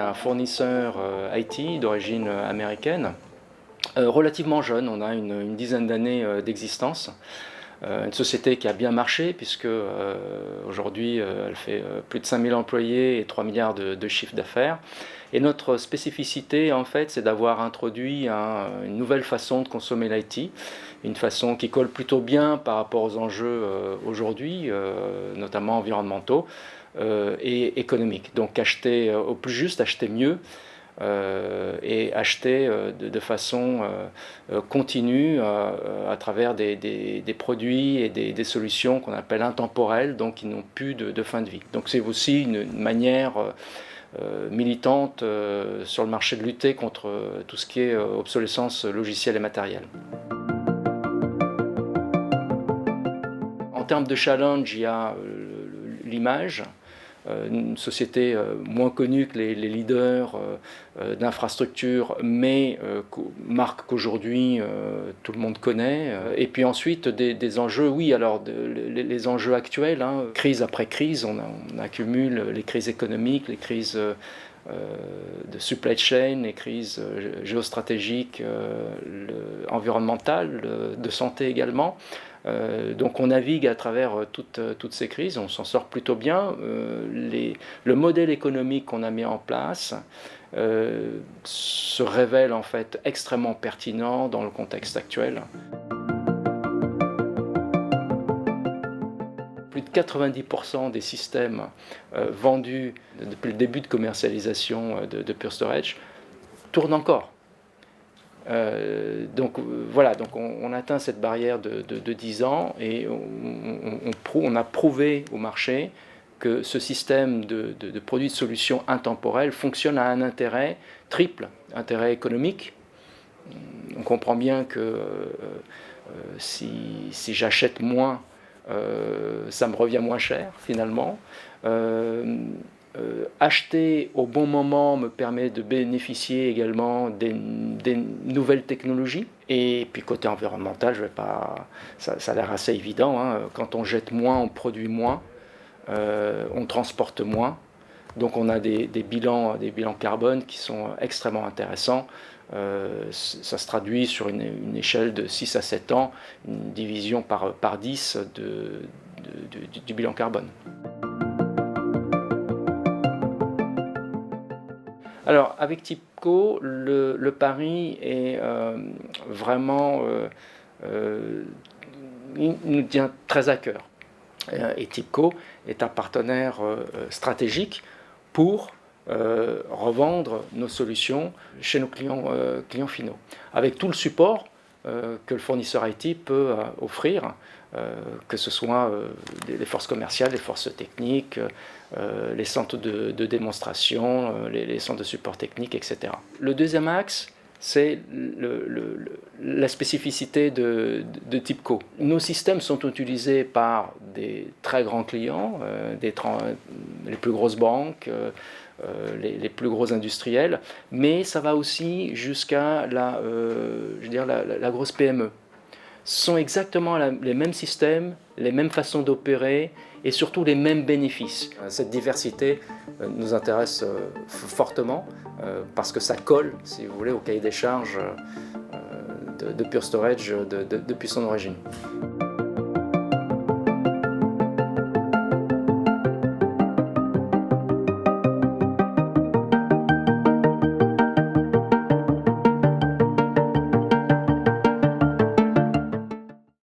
un fournisseur IT d'origine américaine, relativement jeune, on a une dizaine d'années d'existence. Une société qui a bien marché puisque aujourd'hui elle fait plus de 5000 employés et 3 milliards de chiffre d'affaires. Et notre spécificité en fait c'est d'avoir introduit une nouvelle façon de consommer l'IT, une façon qui colle plutôt bien par rapport aux enjeux aujourd'hui, notamment environnementaux et économiques. Donc acheter au plus juste, acheter mieux. Et acheter de façon continue à travers des produits et des solutions qu'on appelle intemporelles, donc qui n'ont plus de fin de vie. Donc c'est aussi une manière militante sur le marché de lutter contre tout ce qui est obsolescence logicielle et matérielle. En termes de challenge, il y a l'image. Une société moins connue que les leaders d'infrastructures, mais marque qu'aujourd'hui tout le monde connaît. Et puis ensuite des enjeux, oui, alors les enjeux actuels, crise après crise, on accumule les crises économiques, les crises de supply chain, les crises géostratégiques, environnementales, de santé également. Donc on navigue à travers toutes ces crises, on s'en sort plutôt bien. Le modèle économique qu'on a mis en place se révèle en fait extrêmement pertinent dans le contexte actuel. Plus de 90% des systèmes vendus depuis le début de commercialisation de Pure Storage tournent encore. Donc on atteint cette barrière de 10 ans et on a prouvé au marché que ce système de produits de solutions intemporelles fonctionne à un intérêt triple, intérêt économique. On comprend bien que si j'achète moins, ça me revient moins cher finalement. Acheter au bon moment me permet de bénéficier également des nouvelles technologies. Et puis côté environnemental, ça a l'air assez évident, quand on jette moins, on produit moins, on transporte moins. Donc on a des bilans carbone qui sont extrêmement intéressants. Ça se traduit sur une échelle de 6 à 7 ans, une division par 10 du bilan carbone. Alors, avec TIPCO, le pari est vraiment, il nous tient très à cœur. Et TIPCO est un partenaire stratégique pour revendre nos solutions chez nos clients finaux, avec tout le support que le fournisseur IT peut offrir, que ce soit les forces commerciales, les forces techniques, les centres de démonstration, les centres de support technique, etc. Le deuxième axe, c'est la spécificité de TIPCO. Nos systèmes sont utilisés par des très grands clients, les plus grosses banques, les plus gros industriels, mais ça va aussi jusqu'à la grosse PME. Ce sont exactement les mêmes systèmes, les mêmes façons d'opérer et surtout les mêmes bénéfices. Cette diversité nous intéresse fortement parce que ça colle, si vous voulez, au cahier des charges de Pure Storage depuis son origine.